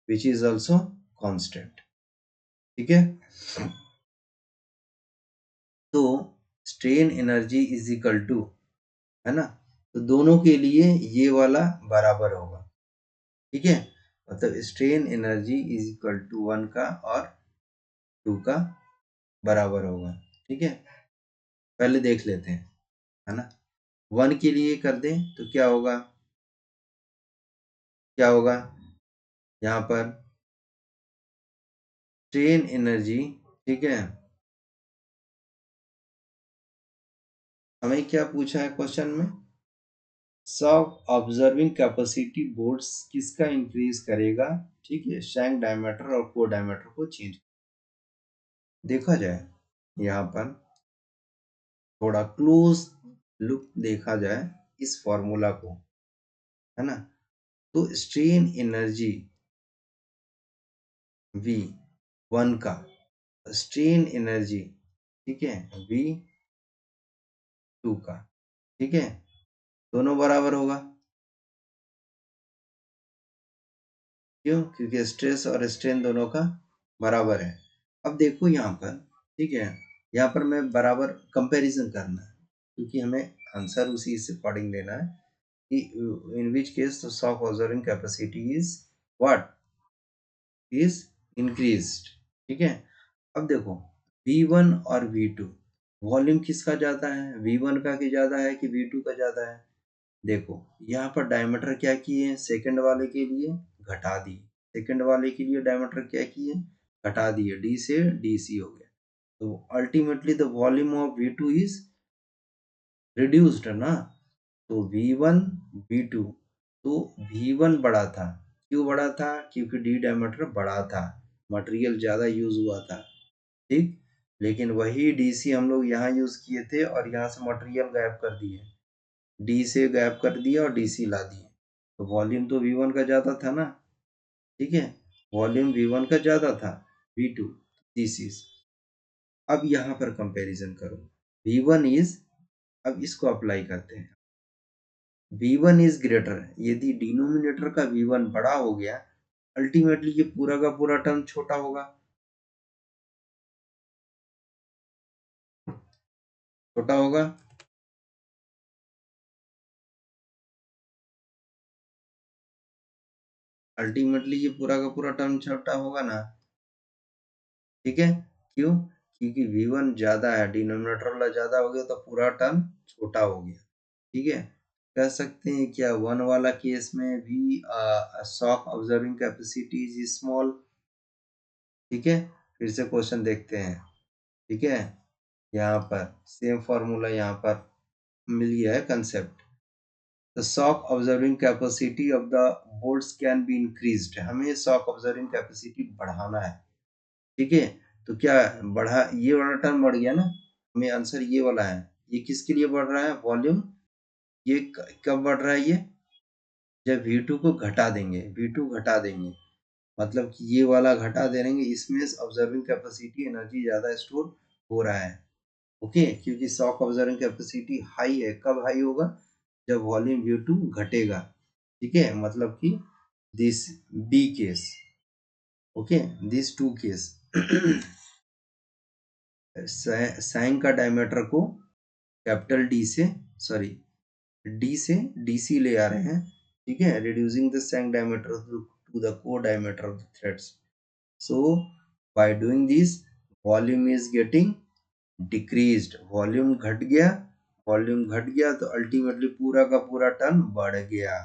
which is also constant, ठीक है। तो strain energy is equal to, है ना, तो दोनों के लिए ये वाला बराबर होगा। ठीक है, मतलब strain energy is equal to 1 का और 2 का बराबर होगा। ठीक है, पहले देख लेते हैं, है ना। 1 के लिए कर दें तो क्या होगा, क्या होगा यहाँ पर स्ट्रेन एनर्जी। ठीक है, हमें क्या पूछा है क्वेश्चन में, शॉक ऑब्जर्विंग कैपेसिटी बोर्ड्स किसका इंक्रीज करेगा। ठीक है, शैंक डायमीटर और कोर डायमीटर को चेंज देखा जाए, यहाँ पर थोड़ा क्लोज लुक देखा जाए इस फॉर्मूला को, है ना। तो स्ट्रेन एनर्जी V 1 का, स्ट्रेन एनर्जी, ठीक है, V 2 का। ठीक है, दोनों बराबर होगा, क्यों, क्योंकि स्ट्रेस और स्ट्रेन दोनों का बराबर है। अब देखो यहाँ पर, ठीक है, यहाँ पर मैं बराबर कंपैरिजन करना है, क्योंकि हमें आंसर उसी से अकॉर्डिंग लेना है कि in which case the shock observing capacity is what, is increased. ठीक है, अब देखो V1 और V2 वॉल्यूम किसका ज्यादा है, V1 का की ज्यादा है कि V2 का ज्यादा है। देखो यहाँ पर डायमीटर क्या किए, सेकंड वाले के लिए घटा दी, सेकंड वाले के लिए डायमीटर क्या किए, घटा दिए, डी से डी सी हो गया। तो ultimately the volume of V2 is reduced ना। तो V1 V2, तो V1 बड़ा था, क्यों बड़ा था, क्योंकि डी डायमीटर बड़ा था, मटेरियल ज्यादा यूज हुआ था। ठीक, लेकिन वही डीसी हम लोग यहाँ यूज किए थे और यहाँ से मटेरियल गायब कर दिए, डी से गायब कर दिया और डीसी ला दिए, तो वॉल्यूम तो V1 का ज्यादा था ना। ठीक है, वॉल्यूम V1 का ज्यादा था, V2 दिस इज। अब यहाँ पर कंपैरिजन करो, V1 इज, अब इसको अप्लाई करते हैं, V1 इज ग्रेटर, यदि डिनोमिनेटर का V1 बड़ा हो गया, अल्टीमेटली ये पूरा का पूरा टर्म छोटा होगा, छोटा होगा। अल्टीमेटली ये पूरा का पूरा टर्म छोटा होगा ना। ठीक है, क्यों, क्योंकि V1 ज्यादा है, डिनोमिनेटर वाला ज्यादा हो गया तो पूरा टर्म छोटा हो गया। ठीक है, कह सकते हैं क्या, 1 वाला केस में भी shock observing capacity is small. ठीक है, फिर से क्वेश्चन देखते हैं। ठीक है, यहाँ पर सेम फॉर्मूला यहाँ पर मिल गया है concept, the shock observing capacity of the boards can be increased, हमें शॉक ऑब्जर्विंग कैपेसिटी बढ़ाना है। ठीक है, तो क्या बढ़ा, ये वाला टर्म बढ़ गया ना, हमें आंसर ये वाला है, ये किसके लिए बढ़ रहा है, वॉल्यूम, ये कब बढ़ रहा है, ये जब V2 को घटा देंगे, V2 घटा देंगे, मतलब कि ये वाला घटा देंगे, इसमें ऑब्जर्विंग कैपेसिटी एनर्जी ज्यादा स्टोर हो रहा है। ओके, क्योंकि शॉक ऑब्जर्विंग कैपेसिटी हाई है, कब हाई होगा, जब वॉल्यूम V2 घटेगा। ठीक है, मतलब कि this B case, okay, this two case साइन का डायमीटर को कैपिटल डी से, सॉरी, डी से डीसी ले आ रहे हैं। ठीक है, reducing the shank diameter to the core diameter of the threads, so by doing this volume is getting decreased, volume घट गया, वॉल्यूम घट गया तो अल्टीमेटली पूरा का पूरा टर्म बढ़ गया,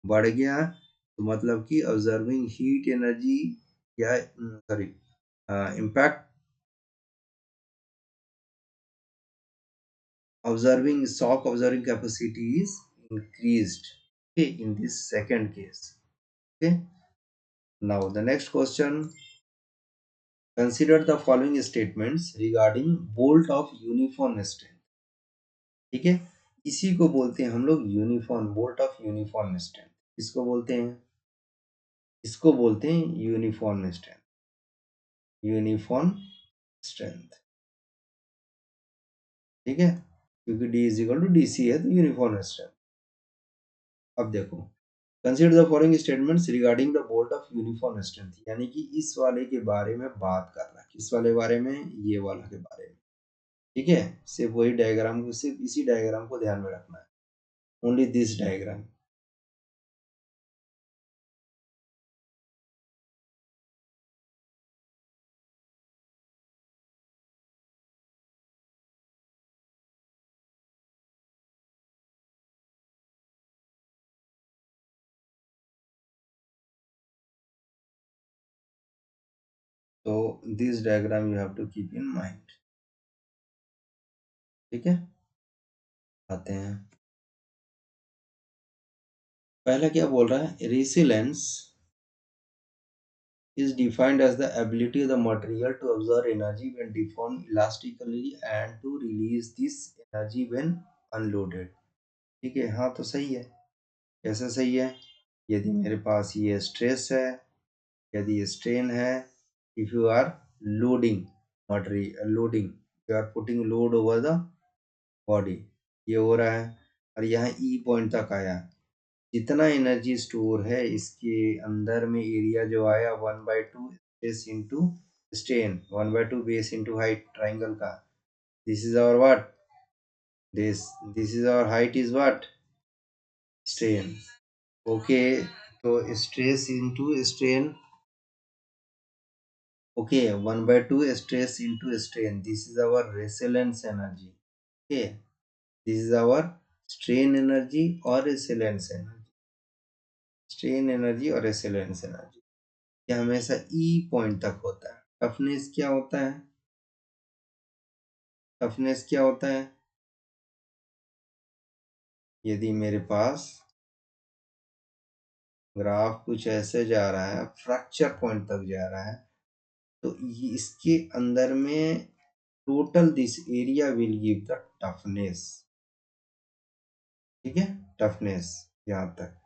बढ़ गया, तो मतलब कि ऑब्जर्विंग हीट एनर्जी या sorry impact observing shock observing capacity is increased, okay, in this second case. Okay, now the next question, consider the following statements regarding bolt of uniform strength. ठीक है, इसी को बोलते हैं हम लोग uniform, bolt of uniform strength, इसको बोलते हैं, इसको बोलते हैं यूनिफॉर्म स्ट्रेंथ, यूनिफॉर्म स्ट्रेंथ। ठीक है, क्योंकि D is equal to D C है तो यूनिफॉर्म स्ट्रेंथ। अब देखो, consider the following statements regarding the bolt of uniform strength, यानी कि इस वाले के बारे में बात कर रहा है, किस वाले बारे में, ये वाला के बारे में। ठीक है, सिर्फ वही डायग्राम को, सिर्फ इसी डायग्राम को ध्यान में रखना है, ओनली दिस डायग्राम। तो this diagram you have to keep in mind. ठीक है, आते हैं। पहला क्या बोल रहा है, resilience is defined as the ability of the material to absorb energy when deformed elastically and to release this energy when unloaded। ठीक है, हाँ तो सही है। कैसे सही है, यदि मेरे पास ये स्ट्रेस है, यदि ये स्ट्रेन है, if you are loading material, loading, you are putting load over the body, ये हो रहा है, और यहाँ ई पॉइंट तक आया, जितना एनर्जी स्टोर है इसके अंदर में एरिया जो आया 1/2 space into strain, 1/2 base into height triangle का, this is our what, this is our height is what, strain. Okay, तो stress into strain, okay 1/2 stress into strain, this is our resilience energy. Okay, this is our strain energy और रेसिलेंस एनर्जी, स्ट्रेन एनर्जी और रेसिलेंस एनर्जी, ये हमेशा ई पॉइंट तक होता है। टफनेस क्या होता है, टफनेस क्या होता है, यदि मेरे पास ग्राफ कुछ ऐसे जा रहा है, फ्रैक्चर पॉइंट तक जा रहा है, तो ये इसके अंदर में total this area will give the toughness. ठीक है, टफनेस यहाँ तक,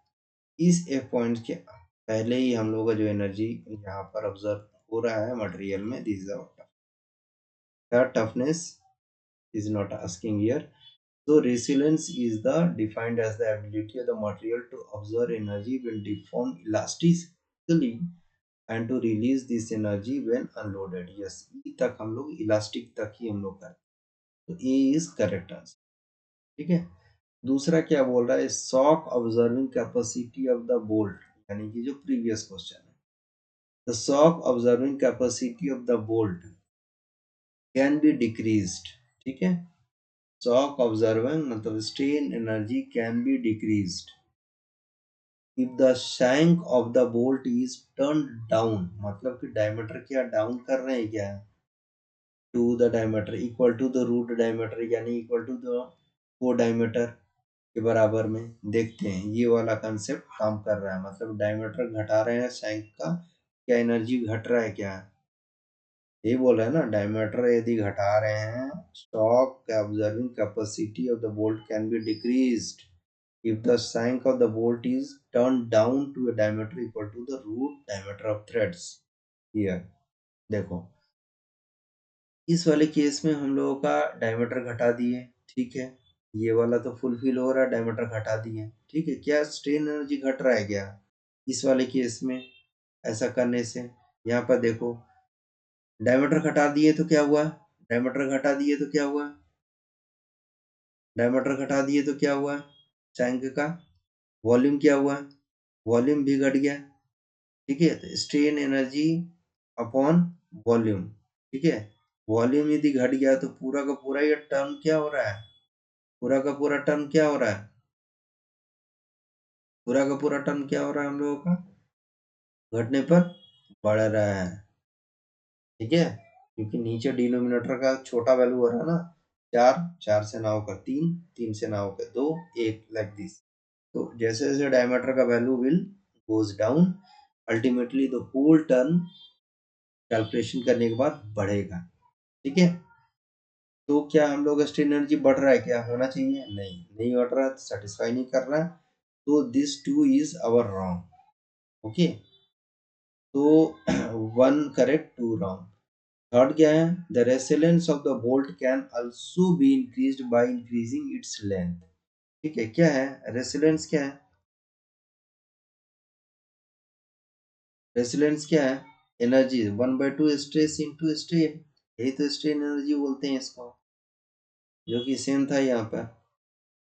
इस ए पॉइंट के पहले ही हम लोग का जो एनर्जी यहाँ पर ऑब्जर्व हो रहा है मटेरियल में, this is our toughness, is not asking here. So resilience is the defined as the ability of the material to absorb energy when deformed elastically and to release this energy when unloaded। Yes, E तक हम लोग इलास्टिक तक ही हम लोग करते हैं, तो ए इज करेक्ट आंसर। ठीक है, दूसरा क्या बोल रहा है, shock observing capacity of the bolt, यानी कि जो प्रीवियस क्वेश्चन है, the shock observing capacity of the bolt can be decreased. ठीक है, shock observing मतलब strain energy can be decreased if the shank of the bolt is turned down, मतलब कि डायमीटर क्या डाउन कर रहे हैं क्या, to the diameter equal to the root diameter, यानी इक्वल टू द वो डायमीटर के बराबर में। देखते हैं ये वाला कंसेप्ट काम कर रहा है, मतलब डायमीटर घटा रहे हैं शैंक का, क्या एनर्जी घट रहा है क्या, ये बोल रहा है ना, डायमीटर यदि घटा रहे हैं, stock observing capacity of the bolt can be decreased if the shank of the bolt is turned down to a diameter equal to the root diameter of threads here। देखो इस वाले केस में हम लोगों का डायमीटर घटा दिए, ठीक है, ये वाला तो फुलफिल हो रहा है, डायमीटर घटा दिए, ठीक है, क्या स्ट्रेन एनर्जी घट रहा है क्या इस वाले केस में, ऐसा करने से यहाँ पर देखो डायमीटर घटा दिए तो क्या हुआ, डायमीटर घटा दिए तो क्या हुआ, डायमीटर घटा दिए तो क्या हुआ, टैंक का वॉल्यूम क्या हुआ, वॉल्यूम भी घट गया। ठीक है, तो स्ट्रेन एनर्जी अपॉन वॉल्यूम। ठीक है, वॉल्यूम यदि घट गया तो पूरा का पूरा ये टर्म क्या हो रहा है, पूरा का पूरा टर्म क्या हो रहा है, पूरा का पूरा टर्म क्या हो रहा है हम लोगों का, घटने पर बढ़ रहा है। ठीक है, क्योंकि नीचे डिनोमिनेटर का छोटा वैल्यू हो रहा है ना, चार, चार से ना होकर तीन, तीन से ना होकर दो, एक, लाइक दिस। तो जैसे जैसे डायमीटर का value will goes down, ultimately the whole term calculation करने के बाद बढ़ेगा। ठीक है, तो क्या हम लोग स्ट्रेन एनर्जी बढ़ रहा है, क्या होना चाहिए, नहीं, नहीं बढ़ रहा है, सेटिस्फाई नहीं कर रहा है, तो this two is our wrong. Okay, तो one correct two wrong. Third क्या है, the resilience of the bolt can also be increased by increasing its length. ठीक है, क्या है रेसिलेंस, क्या है रेसिलेंस, क्या है एनर्जी, 1/2 स्ट्रेस इंटू स्ट्रेन, यही तो स्ट्रेन एनर्जी बोलते हैं इसको। जो कि सेम था यहाँ पर,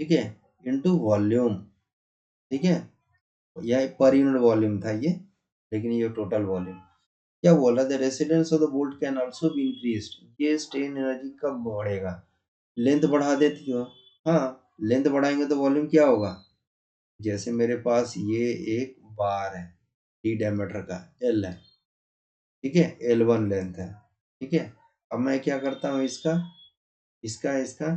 ठीक है, इनटू वॉल्यूम, ठीक है, यह पर यूनिट वॉल्यूम था ये, लेकिन ये टोटल वॉल्यूम। क्या बोला, the residence of the bolt can also be increased, ये स्ट्रेन एनर्जी कब बढ़ेगा, लेंथ बढ़ा देती हो, हाँ, लेंथ बढ़ाएंगे तो वॉल्यूम क्या होगा, जैसे मेरे पास ये एक बार है, डी डायमीटर का, एल है, ठीक है, एल वन लेंथ है, ठीक है। अब मैं क्या करता हूँ, इसका इसका इसका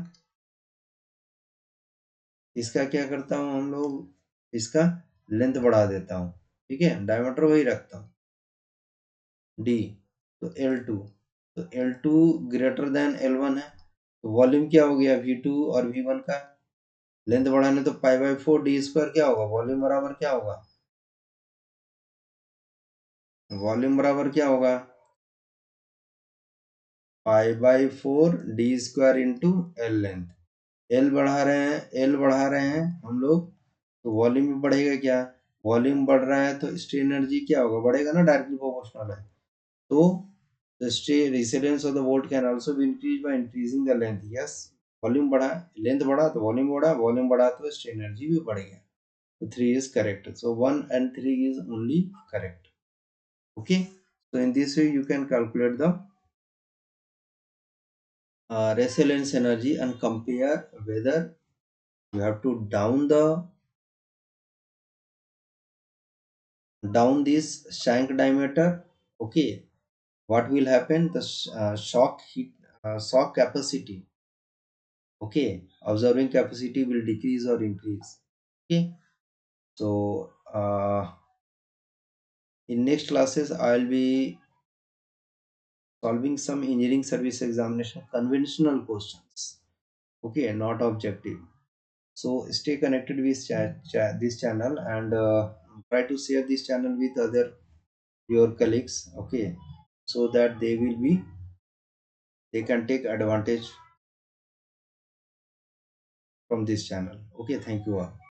इसका क्या करता हूँ हम लोग, इसका लेंथ बढ़ा देता हूँ, ठीक है, डायमीटर वही रखता हूँ, डी, तो एल टू, तो L two greater than L one है, तो वॉल्यूम क्या हो गया, वी टू और वी वन का, लेंथ बढ़ाने तो pi by four D square क्या होगा, वॉल्यूम बराबर क्या होगा, वॉल्यूम बराबर क्या होगा, pi by four D square into L length, L बढ़ा रहे हैं, एल बढ़ा रहे हैं हम लोग, तो वॉल्यूम भी बढ़ेगा क्या, वॉल्यूम बढ़ रहा है तो स्ट्रेन एनर्जी क्या होगा, बढ़ेगा ना, डायरेक्टली प्रोपोर्शनल है। तो the residence of the volt can also be increased by increasing the length, yes, volume बढ़ा, लेंथ बढ़ा तो वॉल्यूम बढ़ा, वॉल्यूम बढ़ा तो स्ट्रेन एनर्जी भी बढ़ गया, so 3 is correct, so 1 and 3 is only correct, okay, so in this way you can calculate the resilience energy and compare whether you have to down this shank diameter, okay, what will happen, the shock heat, shock capacity, okay, observing capacity will decrease or increase, okay. So in next classes I'll be solving some engineering service examination conventional questions, okay, not objective. So stay connected with this channel, and try to share this channel with other your colleagues, okay, so that they can take advantage from this channel, okay. Thank you all.